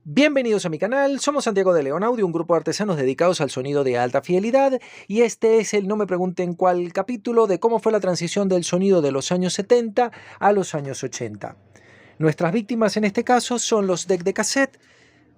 Bienvenidos a mi canal, somos Santiago de León Audio, un grupo de artesanos dedicados al sonido de alta fidelidad, y este es el no me pregunten cuál capítulo de cómo fue la transición del sonido de los años 70 a los años 80. Nuestras víctimas en este caso son los decks de cassette,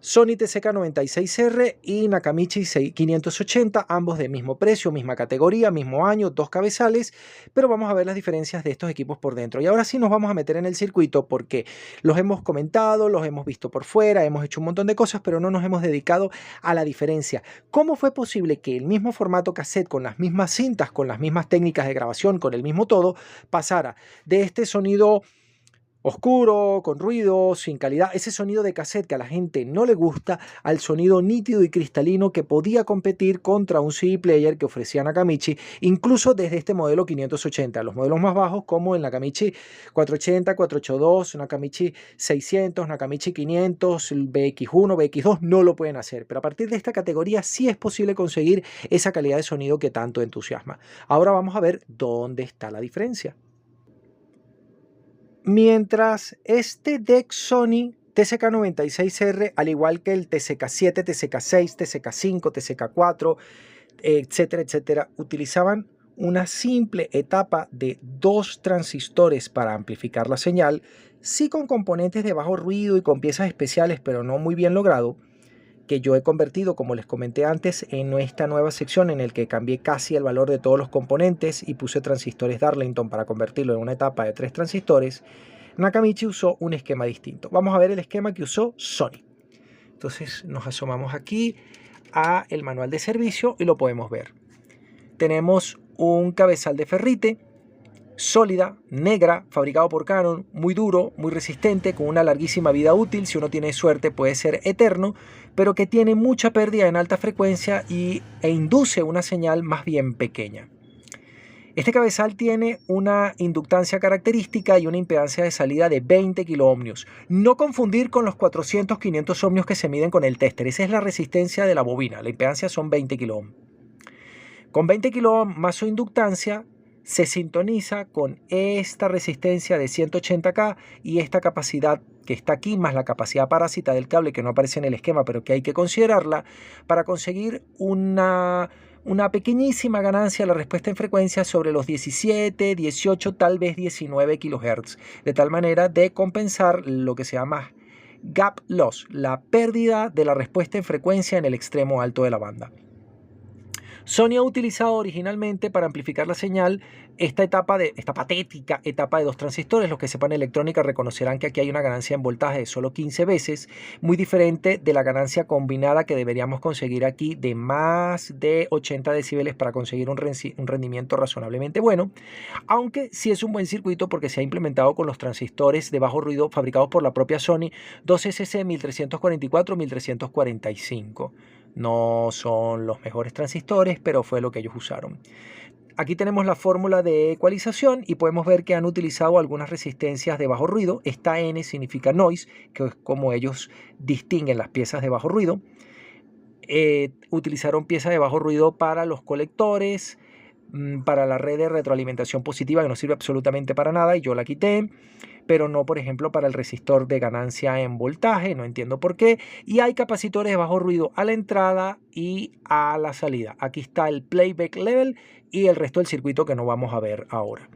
Sony TCK96R y Nakamichi 580, ambos de mismo precio, misma categoría, mismo año, dos cabezales, pero vamos a ver las diferencias de estos equipos por dentro. Y ahora sí nos vamos a meter en el circuito porque los hemos comentado, los hemos visto por fuera, hemos hecho un montón de cosas, pero no nos hemos dedicado a la diferencia. ¿Cómo fue posible que el mismo formato cassette, con las mismas cintas, con las mismas técnicas de grabación, con el mismo todo, pasara de este sonido oscuro, con ruido, sin calidad, ese sonido de cassette que a la gente no le gusta, al sonido nítido y cristalino que podía competir contra un CD player que ofrecía Nakamichi, incluso desde este modelo 580, los modelos más bajos como el Nakamichi 480, 482, Nakamichi 600, Nakamichi 500, el BX1, BX2 no lo pueden hacer, pero a partir de esta categoría sí es posible conseguir esa calidad de sonido que tanto entusiasma. Ahora vamos a ver dónde está la diferencia. Mientras este deck Sony TCK96R, al igual que el TCK7, TCK6, TCK5, TCK4, etcétera, etcétera, utilizaban una simple etapa de dos transistores para amplificar la señal, sí con componentes de bajo ruido y con piezas especiales, pero no muy bien logrado, que yo he convertido, como les comenté antes, en esta nueva sección en el que cambié casi el valor de todos los componentes y puse transistores Darlington para convertirlo en una etapa de 3 transistores. Nakamichi usó un esquema distinto. Vamos a ver el esquema que usó Sony. Entonces nos asomamos aquí a el manual de servicio y lo podemos ver. Tenemos un cabezal de ferrite sólida, negra, fabricado por Canon, muy duro, muy resistente, con una larguísima vida útil, si uno tiene suerte puede ser eterno, pero que tiene mucha pérdida en alta frecuencia e induce una señal más bien pequeña. Este cabezal tiene una inductancia característica y una impedancia de salida de 20 kiloohmios. No confundir con los 400-500 ohmios que se miden con el tester, esa es la resistencia de la bobina, la impedancia son 20 kiloohms. Con 20 kiloohms más su inductancia, se sintoniza con esta resistencia de 180K y esta capacidad que está aquí, más la capacidad parásita del cable que no aparece en el esquema, pero que hay que considerarla para conseguir una pequeñísima ganancia de la respuesta en frecuencia sobre los 17, 18, tal vez 19 kHz, de tal manera de compensar lo que se llama gap loss, la pérdida de la respuesta en frecuencia en el extremo alto de la banda. Sony ha utilizado originalmente para amplificar la señal esta patética etapa de dos transistores. Los que sepan electrónica reconocerán que aquí hay una ganancia en voltaje de solo 15 veces, muy diferente de la ganancia combinada que deberíamos conseguir aquí de más de 80 decibeles para conseguir un rendimiento razonablemente bueno, aunque sí es un buen circuito porque se ha implementado con los transistores de bajo ruido fabricados por la propia Sony 2SC 1344, 1345. No son los mejores transistores, pero fue lo que ellos usaron. Aquí tenemos la fórmula de ecualización y podemos ver que han utilizado algunas resistencias de bajo ruido. Esta N significa noise, que es como ellos distinguen las piezas de bajo ruido. Utilizaron piezas de bajo ruido para los colectores, para la red de retroalimentación positiva, que no sirve absolutamente para nada, y yo la quité, pero no, por ejemplo, para el resistor de ganancia en voltaje, no entiendo por qué. Y hay capacitores de bajo ruido a la entrada y a la salida. Aquí está el playback level y el resto del circuito que no vamos a ver ahora.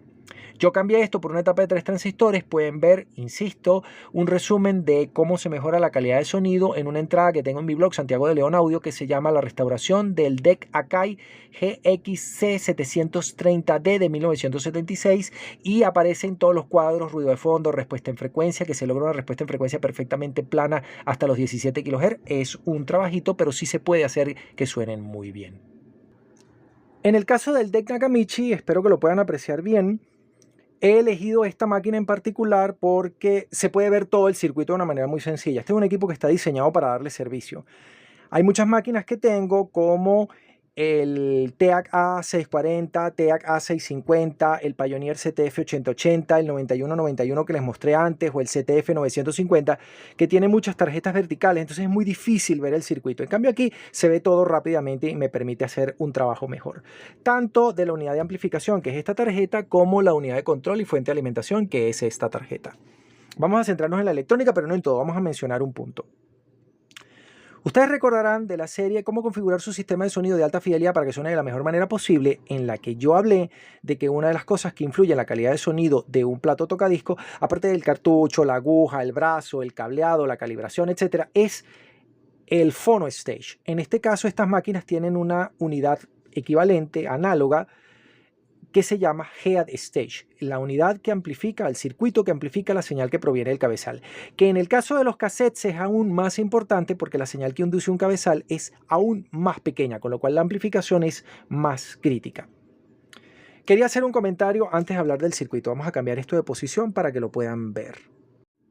Yo cambié esto por una etapa de 3 transistores. Pueden ver, insisto, un resumen de cómo se mejora la calidad de sonido en una entrada que tengo en mi blog Santiago de León Audio, que se llama La restauración del DEC Akai GXC730D de 1976, y aparece en todos los cuadros ruido de fondo, respuesta en frecuencia, que se logra una respuesta en frecuencia perfectamente plana hasta los 17 kHz. Es un trabajito, pero sí se puede hacer que suenen muy bien. En el caso del DEC Nakamichi, espero que lo puedan apreciar bien. He elegido esta máquina en particular porque se puede ver todo el circuito de una manera muy sencilla. Este es un equipo que está diseñado para darle servicio. Hay muchas máquinas que tengo como el TEAC A640, TEAC A650, el Pioneer CTF8080, el 9191 que les mostré antes, o el CTF950, que tiene muchas tarjetas verticales, entonces es muy difícil ver el circuito. En cambio aquí se ve todo rápidamente y me permite hacer un trabajo mejor, tanto de la unidad de amplificación, que es esta tarjeta, como la unidad de control y fuente de alimentación, que es esta tarjeta. Vamos a centrarnos en la electrónica, pero no en todo, vamos a mencionar un punto. Ustedes recordarán de la serie Cómo configurar su sistema de sonido de alta fidelidad para que suene de la mejor manera posible, en la que yo hablé de que una de las cosas que influye en la calidad de sonido de un plato tocadiscos, aparte del cartucho, la aguja, el brazo, el cableado, la calibración, etcétera, es el phono stage. En este caso, estas máquinas tienen una unidad equivalente, análoga, que se llama head stage, la unidad que amplifica, el circuito que amplifica la señal que proviene del cabezal, que en el caso de los cassettes es aún más importante porque la señal que induce un cabezal es aún más pequeña, con lo cual la amplificación es más crítica. Quería hacer un comentario antes de hablar del circuito. Vamos a cambiar esto de posición para que lo puedan ver.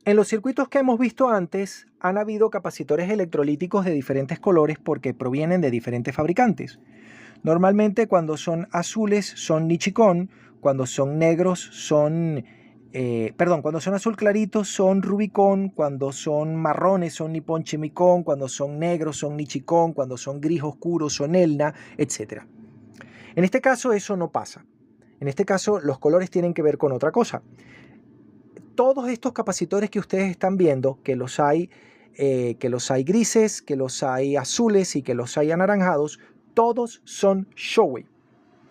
En los circuitos que hemos visto antes han habido capacitores electrolíticos de diferentes colores porque provienen de diferentes fabricantes. Normalmente cuando son azules son Nichicon, cuando son negros son, cuando son azul clarito son Rubicon, cuando son marrones son Nippon Chemicon, cuando son negros son Nichicon, cuando son gris oscuro son Elna, etc. En este caso eso no pasa. En este caso los colores tienen que ver con otra cosa. Todos estos capacitores que ustedes están viendo, que los hay grises, que los hay azules y que los hay anaranjados, todos son Showwave.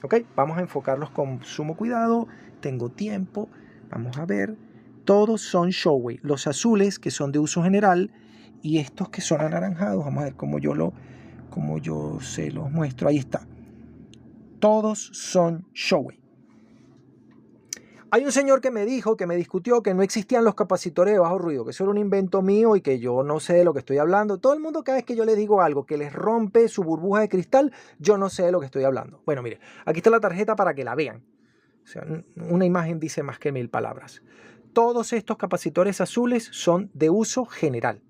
¿Ok? Vamos a enfocarlos con sumo cuidado. Tengo tiempo. Vamos a ver. Todos son Showwave. Los azules, que son de uso general, y estos que son anaranjados. Vamos a ver cómo yo se los muestro. Ahí está. Todos son Showwave. Hay un señor que me dijo, que me discutió que no existían los capacitores de bajo ruido, que eso era un invento mío y que yo no sé de lo que estoy hablando. Todo el mundo, cada vez que yo les digo algo que les rompe su burbuja de cristal, yo no sé de lo que estoy hablando. Bueno, mire, aquí está la tarjeta para que la vean. O sea, una imagen dice más que 1000 palabras. Todos estos capacitores azules son de uso general.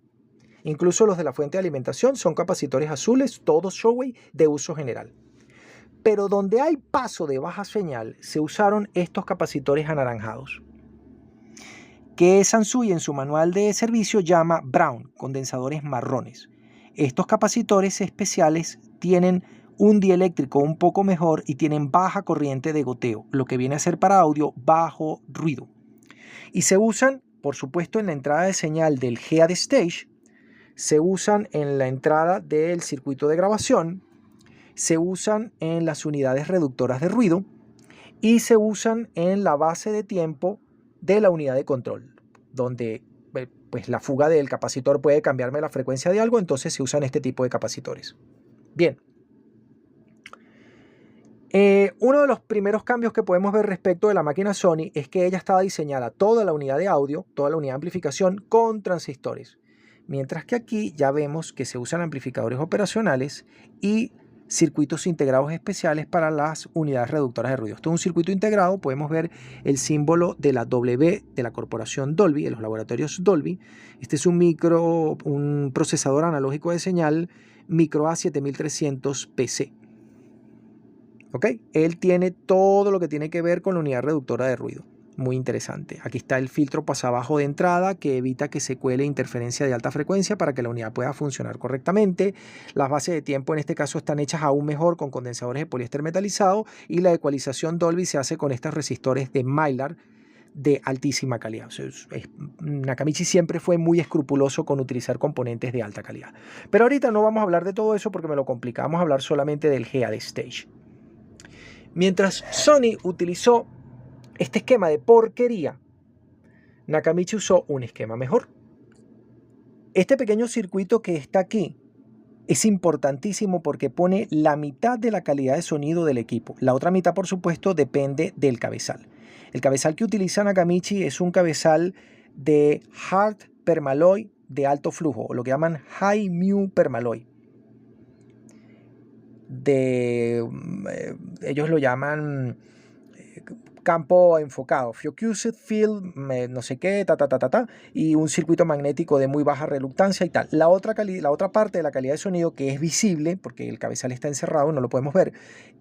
Incluso los de la fuente de alimentación son capacitores azules, todos Showwave de uso general. Pero donde hay paso de baja señal, se usaron estos capacitores anaranjados, que Sansui en su manual de servicio llama Brown, condensadores marrones. Estos capacitores especiales tienen un dieléctrico un poco mejor y tienen baja corriente de goteo, lo que viene a ser para audio bajo ruido. Y se usan, por supuesto, en la entrada de señal del head stage, se usan en la entrada del circuito de grabación, se usan en las unidades reductoras de ruido y se usan en la base de tiempo de la unidad de control, donde pues, la fuga del capacitor puede cambiarme la frecuencia de algo, entonces se usan este tipo de capacitores. Bien. Uno de los primeros cambios que podemos ver respecto de la máquina Sony es que ella estaba diseñada toda la unidad de audio, toda la unidad de amplificación con transistores, mientras que aquí ya vemos que se usan amplificadores operacionales y circuitos integrados especiales para las unidades reductoras de ruido. Esto es un circuito integrado, podemos ver el símbolo de la W de la corporación Dolby, de los laboratorios Dolby. Este es un procesador analógico de señal Micro A7300 PC. ¿Ok? Él tiene todo lo que tiene que ver con la unidad reductora de ruido. Muy interesante. Aquí está el filtro pasabajo de entrada que evita que se cuele interferencia de alta frecuencia para que la unidad pueda funcionar correctamente. Las bases de tiempo en este caso están hechas aún mejor con condensadores de poliéster metalizado y la ecualización Dolby se hace con estos resistores de Mylar de altísima calidad. O sea, Nakamichi siempre fue muy escrupuloso con utilizar componentes de alta calidad. Pero ahorita no vamos a hablar de todo eso porque me lo complicamos. Vamos a hablar solamente del head stage. Mientras Sony utilizó este esquema de porquería, Nakamichi usó un esquema mejor. Este pequeño circuito que está aquí es importantísimo porque pone la mitad de la calidad de sonido del equipo. La otra mitad, por supuesto, depende del cabezal. El cabezal que utiliza Nakamichi es un cabezal de hard permalloy de alto flujo, o lo que llaman high mu permalloy. Ellos lo llaman campo enfocado, focused field, no sé qué, y un circuito magnético de muy baja reluctancia y tal. La otra parte de la calidad de sonido que es visible, porque el cabezal está encerrado, no lo podemos ver,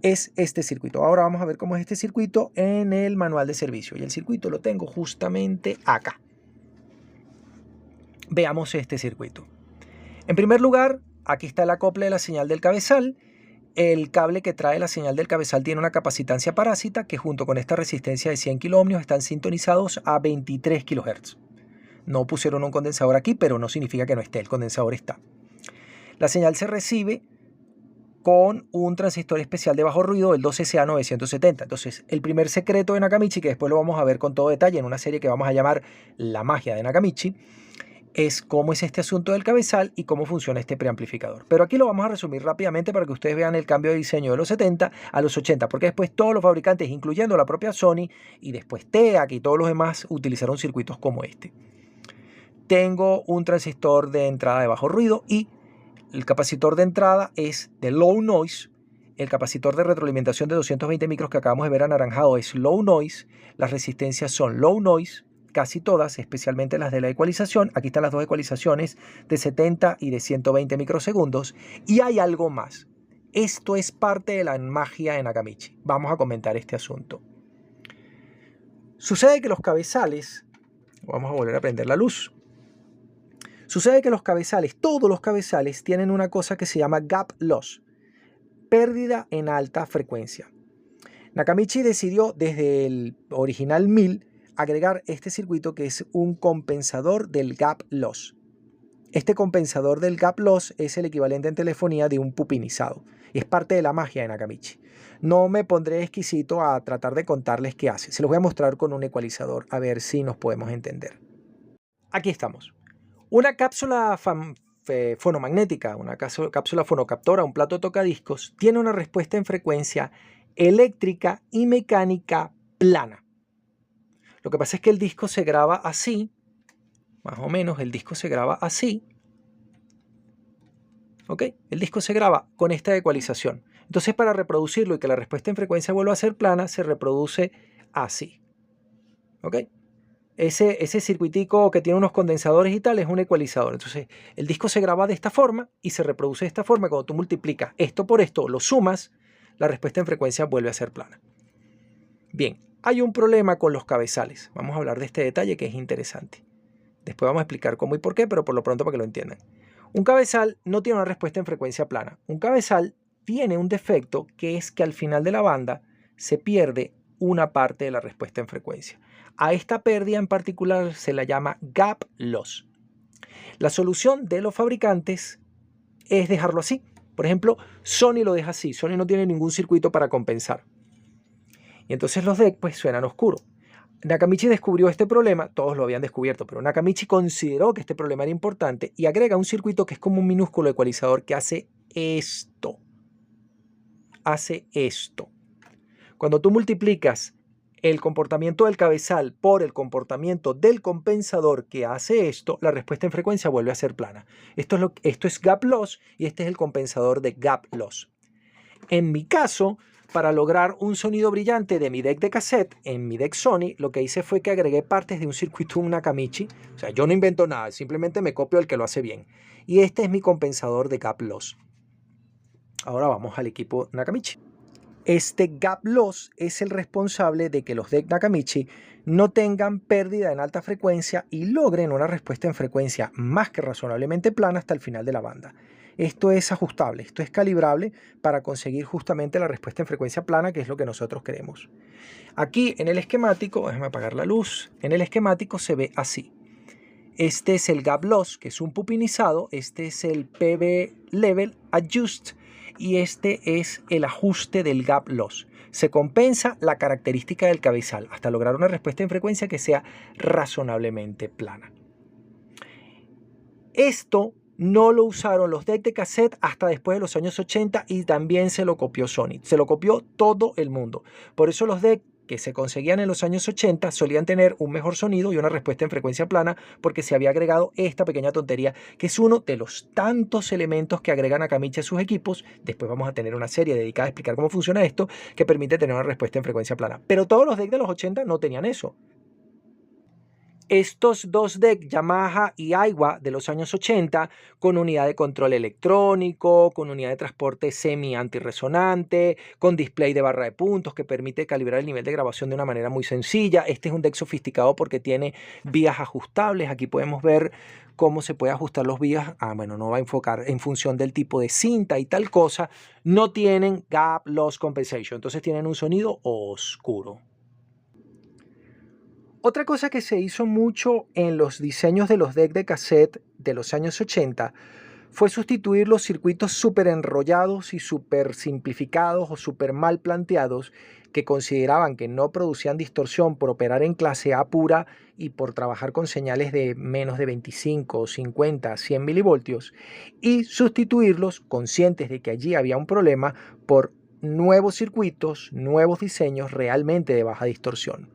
es este circuito. Ahora vamos a ver cómo es este circuito en el manual de servicio. Y el circuito lo tengo justamente acá. Veamos este circuito. En primer lugar, aquí está el acople de la señal del cabezal. El cable que trae la señal del cabezal tiene una capacitancia parásita que junto con esta resistencia de 100 kilo-ohmios están sintonizados a 23 kHz. No pusieron un condensador aquí, pero no significa que no esté, el condensador está. La señal se recibe con un transistor especial de bajo ruido, el 2SA970. Entonces, el primer secreto de Nakamichi, que después lo vamos a ver con todo detalle en una serie que vamos a llamar La magia de Nakamichi, es cómo es este asunto del cabezal y cómo funciona este preamplificador. Pero aquí lo vamos a resumir rápidamente para que ustedes vean el cambio de diseño de los 70 a los 80, porque después todos los fabricantes, incluyendo la propia Sony y después TEAC y todos los demás, utilizaron circuitos como este. Tengo un transistor de entrada de bajo ruido y el capacitor de entrada es de low noise. El capacitor de retroalimentación de 220 micros que acabamos de ver anaranjado es low noise. Las resistencias son low noise, casi todas, especialmente las de la ecualización. Aquí están las dos ecualizaciones de 70 y de 120 microsegundos. Y hay algo más. Esto es parte de la magia de Nakamichi. Vamos a comentar este asunto. Sucede que los cabezales, vamos a volver a prender la luz. Sucede que los cabezales, todos los cabezales, tienen una cosa que se llama gap loss, pérdida en alta frecuencia. Nakamichi decidió desde el original 1000 agregar este circuito que es un compensador del gap loss. Este compensador del gap loss es el equivalente en telefonía de un pupinizado. Es parte de la magia de Nakamichi. No me pondré exquisito a tratar de contarles qué hace. Se los voy a mostrar con un ecualizador a ver si nos podemos entender. Aquí estamos. Una cápsula fonomagnética, una cápsula fonocaptora, un plato tocadiscos, tiene una respuesta en frecuencia eléctrica y mecánica plana. Lo que pasa es que el disco se graba así, más o menos el disco se graba así. ¿Ok? El disco se graba con esta ecualización. Entonces, para reproducirlo y que la respuesta en frecuencia vuelva a ser plana, se reproduce así. ¿Ok? Ese circuitico que tiene unos condensadores y tal es un ecualizador. Entonces, el disco se graba de esta forma y se reproduce de esta forma. Cuando tú multiplicas esto por esto, lo sumas, la respuesta en frecuencia vuelve a ser plana. Bien, hay un problema con los cabezales. Vamos a hablar de este detalle que es interesante. Después vamos a explicar cómo y por qué, pero por lo pronto para que lo entiendan. Un cabezal no tiene una respuesta en frecuencia plana. Un cabezal tiene un defecto que es que al final de la banda se pierde una parte de la respuesta en frecuencia. A esta pérdida en particular se la llama gap loss. La solución de los fabricantes es dejarlo así. Por ejemplo, Sony lo deja así. Sony no tiene ningún circuito para compensar. Y entonces los DEC pues suenan oscuros. Nakamichi descubrió este problema, todos lo habían descubierto, pero Nakamichi consideró que este problema era importante y agrega un circuito que es como un minúsculo ecualizador que hace esto. Hace esto. Cuando tú multiplicas el comportamiento del cabezal por el comportamiento del compensador que hace esto, la respuesta en frecuencia vuelve a ser plana. Esto es gap loss y este es el compensador de gap loss. En mi caso, para lograr un sonido brillante de mi deck de cassette, en mi deck Sony, lo que hice fue que agregué partes de un circuito Nakamichi. O sea, yo no invento nada, simplemente me copio el que lo hace bien. Y este es mi compensador de gap loss. Ahora vamos al equipo Nakamichi. Este gap loss es el responsable de que los DEC Nakamichi no tengan pérdida en alta frecuencia y logren una respuesta en frecuencia más que razonablemente plana hasta el final de la banda. Esto es ajustable, esto es calibrable para conseguir justamente la respuesta en frecuencia plana, que es lo que nosotros queremos. Aquí en el esquemático, déjame apagar la luz, en el esquemático se ve así. Este es el gap loss, que es un pupinizado, este es el PV Level Adjust, y este es el ajuste del gap loss. Se compensa la característica del cabezal hasta lograr una respuesta en frecuencia que sea razonablemente plana. Esto no lo usaron los DEC de cassette hasta después de los años 80 y también se lo copió Sony. Se lo copió todo el mundo. Por eso los DEC que se conseguían en los años 80 solían tener un mejor sonido y una respuesta en frecuencia plana porque se había agregado esta pequeña tontería que es uno de los tantos elementos que agregan Nakamichi a sus equipos. Después vamos a tener una serie dedicada a explicar cómo funciona esto que permite tener una respuesta en frecuencia plana. Pero todos los DEC de los 80 no tenían eso. Estos dos DEC, Yamaha y Aiwa de los años 80, con unidad de control electrónico, con unidad de transporte semi-antirresonante, con display de barra de puntos que permite calibrar el nivel de grabación de una manera muy sencilla. Este es un DEC sofisticado porque tiene vías ajustables. Aquí podemos ver cómo se puede ajustar los vías. Bueno, no va a enfocar en función del tipo de cinta y tal cosa. No tienen gap loss compensation, entonces tienen un sonido oscuro. Otra cosa que se hizo mucho en los diseños de los DEC de cassette de los años 80 fue sustituir los circuitos súper enrollados y súper simplificados o súper mal planteados que consideraban que no producían distorsión por operar en clase A pura y por trabajar con señales de menos de 25, 50, 100 milivoltios, y sustituirlos, conscientes de que allí había un problema, por nuevos circuitos, nuevos diseños realmente de baja distorsión.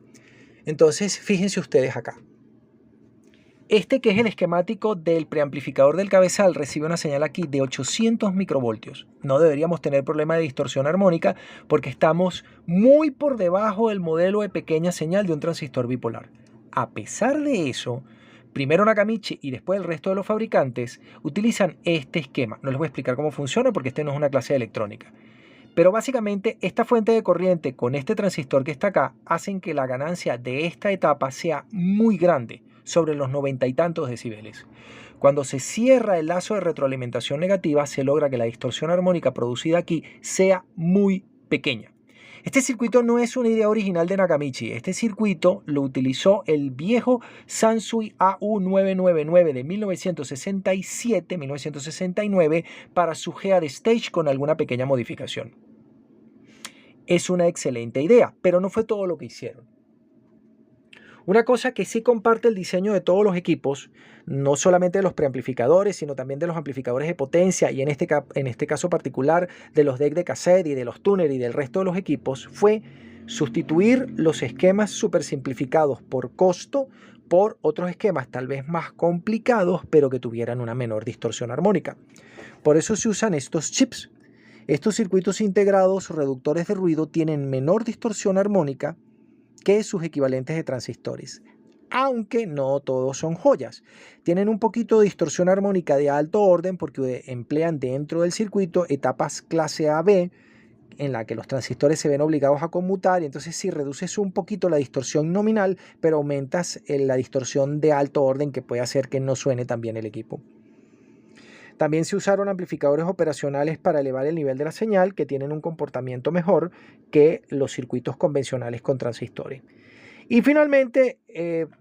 Entonces, fíjense ustedes acá. Este, que es el esquemático del preamplificador del cabezal, recibe una señal aquí de 800 microvoltios. No deberíamos tener problema de distorsión armónica porque estamos muy por debajo del modelo de pequeña señal de un transistor bipolar. A pesar de eso, primero Nakamichi y después el resto de los fabricantes utilizan este esquema. No les voy a explicar cómo funciona porque este no es una clase de electrónica. Pero básicamente esta fuente de corriente con este transistor que está acá hacen que la ganancia de esta etapa sea muy grande, sobre los 90 y tantos decibeles. Cuando se cierra el lazo de retroalimentación negativa, se logra que la distorsión armónica producida aquí sea muy pequeña. Este circuito no es una idea original de Nakamichi. Este circuito lo utilizó el viejo Sansui AU999 de 1967-1969 para su Head Stage con alguna pequeña modificación. Es una excelente idea, pero no fue todo lo que hicieron. Una cosa que sí comparte el diseño de todos los equipos, no solamente de los preamplificadores, sino también de los amplificadores de potencia y en este caso particular de los decks de cassette y de los tuners y del resto de los equipos, fue sustituir los esquemas súper simplificados por costo por otros esquemas tal vez más complicados, pero que tuvieran una menor distorsión armónica. Por eso se usan estos chips. Estos circuitos integrados reductores de ruido tienen menor distorsión armónica que sus equivalentes de transistores, aunque no todos son joyas. Tienen un poquito de distorsión armónica de alto orden porque emplean dentro del circuito etapas clase AB en la que los transistores se ven obligados a conmutar, y entonces sí reduces un poquito la distorsión nominal, pero aumentas la distorsión de alto orden que puede hacer que no suene tan bien el equipo. También se usaron amplificadores operacionales para elevar el nivel de la señal, que tienen un comportamiento mejor que los circuitos convencionales con transistores. Y finalmente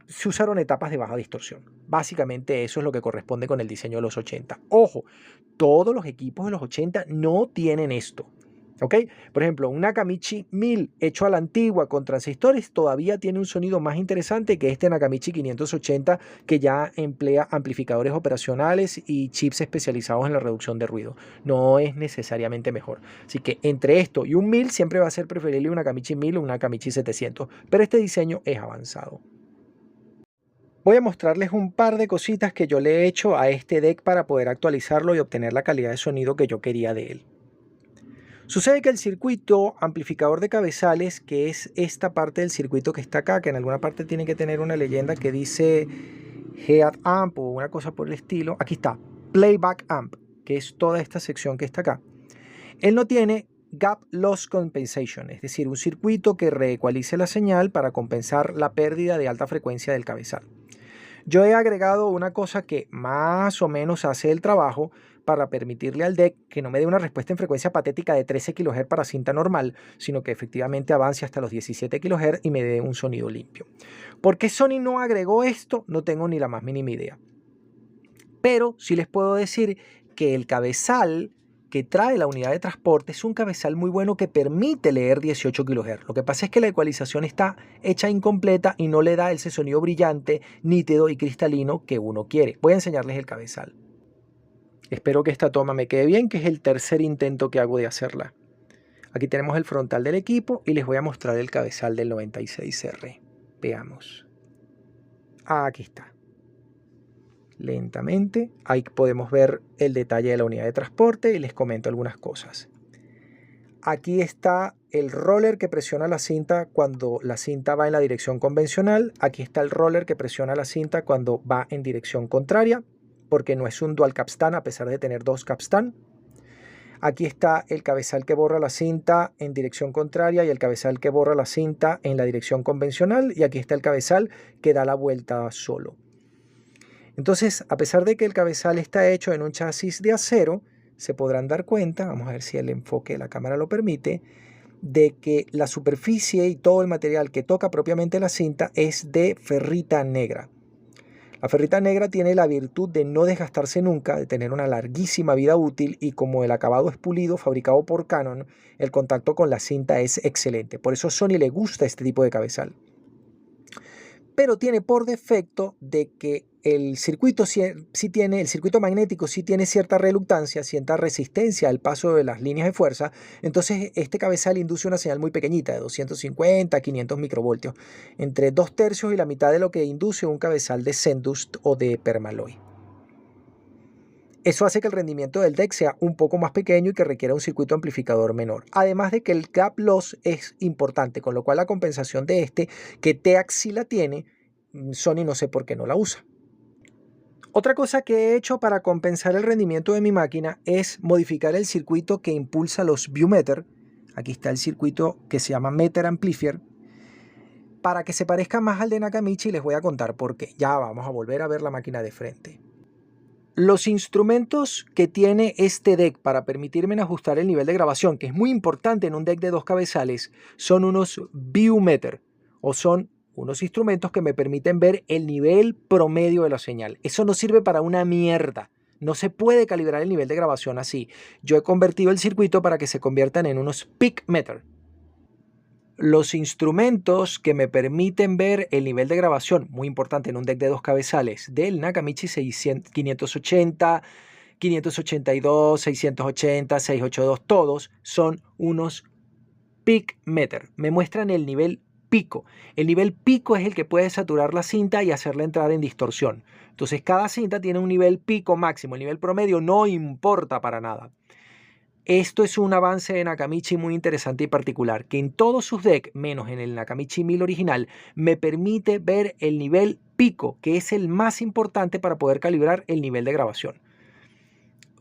se usaron etapas de baja distorsión. Básicamente eso es lo que corresponde con el diseño de los 80. Ojo, todos los equipos de los 80 no tienen esto. ¿Ok? Por ejemplo, un Nakamichi 1000 hecho a la antigua con transistores todavía tiene un sonido más interesante que este Nakamichi 580 que ya emplea amplificadores operacionales y chips especializados en la reducción de ruido. No es necesariamente mejor. Así que entre esto y un 1000 siempre va a ser preferible un Nakamichi 1000 o un Nakamichi 700, pero este diseño es avanzado. Voy a mostrarles un par de cositas que yo le he hecho a este deck para poder actualizarlo y obtener la calidad de sonido que yo quería de él. Sucede que el circuito amplificador de cabezales, que es esta parte del circuito que está acá, que en alguna parte tiene que tener una leyenda que dice Head Amp o una cosa por el estilo, aquí está, Playback Amp, que es toda esta sección que está acá. Él no tiene Gap Loss Compensation, es decir, un circuito que reecualice la señal para compensar la pérdida de alta frecuencia del cabezal. Yo he agregado una cosa que más o menos hace el trabajo para permitirle al deck que no me dé una respuesta en frecuencia patética de 13 kHz para cinta normal, sino que efectivamente avance hasta los 17 kHz y me dé un sonido limpio. ¿Por qué Sony no agregó esto? No tengo ni la más mínima idea. Pero sí les puedo decir que el cabezal que trae la unidad de transporte es un cabezal muy bueno que permite leer 18 kHz. Lo que pasa es que la ecualización está hecha incompleta y no le da ese sonido brillante, nítido y cristalino que uno quiere. Voy a enseñarles el cabezal. Espero que esta toma me quede bien, que es el tercer intento que hago de hacerla. Aquí tenemos el frontal del equipo y les voy a mostrar el cabezal del 96R. Veamos. Aquí está. Lentamente, ahí podemos ver el detalle de la unidad de transporte y les comento algunas cosas. Aquí está el roller que presiona la cinta cuando la cinta va en la dirección convencional. Aquí está el roller que presiona la cinta cuando va en dirección contraria, porque no es un dual capstan a pesar de tener dos capstan. Aquí está el cabezal que borra la cinta en dirección contraria y el cabezal que borra la cinta en la dirección convencional. Y aquí está el cabezal que da la vuelta solo. Entonces, a pesar de que el cabezal está hecho en un chasis de acero, se podrán dar cuenta, vamos a ver si el enfoque de la cámara lo permite, de que la superficie y todo el material que toca propiamente la cinta es de ferrita negra. La ferrita negra tiene la virtud de no desgastarse nunca, de tener una larguísima vida útil y como el acabado es pulido, fabricado por Canon, el contacto con la cinta es excelente. Por eso a Sony le gusta este tipo de cabezal. Pero tiene por defecto de que el circuito el circuito magnético sí tiene cierta reluctancia, cierta resistencia al paso de las líneas de fuerza. Entonces este cabezal induce una señal muy pequeñita de 250 a 500 microvoltios, entre 2/3 y la mitad de lo que induce un cabezal de Sendust o de Permaloy. Eso hace que el rendimiento del DEC sea un poco más pequeño y que requiera un circuito amplificador menor. Además de que el gap loss es importante, con lo cual la compensación de este, que TEAC sí la tiene, Sony no sé por qué no la usa. Otra cosa que he hecho para compensar el rendimiento de mi máquina es modificar el circuito que impulsa los Viewmeter. Aquí está el circuito que se llama Meter Amplifier, para que se parezca más al de Nakamichi, y les voy a contar por qué. Ya vamos a volver a ver la máquina de frente. Los instrumentos que tiene este DEC para permitirme ajustar el nivel de grabación, que es muy importante en un DEC de 2 cabezales, son unos Viewmeter, o son unos instrumentos que me permiten ver el nivel promedio de la señal. Eso no sirve para una mierda. No se puede calibrar el nivel de grabación así. Yo he convertido el circuito para que se conviertan en unos Peakmeter. Los instrumentos que me permiten ver el nivel de grabación, muy importante en un DEC de 2 cabezales, del Nakamichi 580, 582, 680, 682, todos son unos Peakmeter. Me muestran el nivel pico. El nivel pico es el que puede saturar la cinta y hacerla entrar en distorsión. Entonces cada cinta tiene un nivel pico máximo. El nivel promedio no importa para nada. Esto es un avance de Nakamichi muy interesante y particular, que en todos sus decks, menos en el Nakamichi 1000 original, me permite ver el nivel pico, que es el más importante para poder calibrar el nivel de grabación.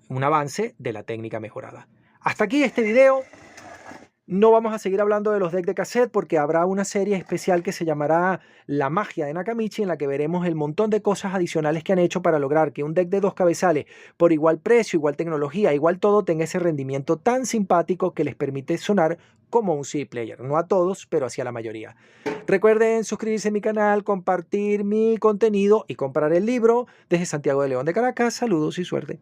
Un avance de la técnica mejorada. Hasta aquí este video. No vamos a seguir hablando de los decks de cassette porque habrá una serie especial que se llamará La magia de Nakamichi, en la que veremos el montón de cosas adicionales que han hecho para lograr que un deck de 2 cabezales por igual precio, igual tecnología, igual todo, tenga ese rendimiento tan simpático que les permite sonar como un CD player. No a todos, pero sí a la mayoría. Recuerden suscribirse a mi canal, compartir mi contenido y comprar el libro. Desde Santiago de León de Caracas, saludos y suerte.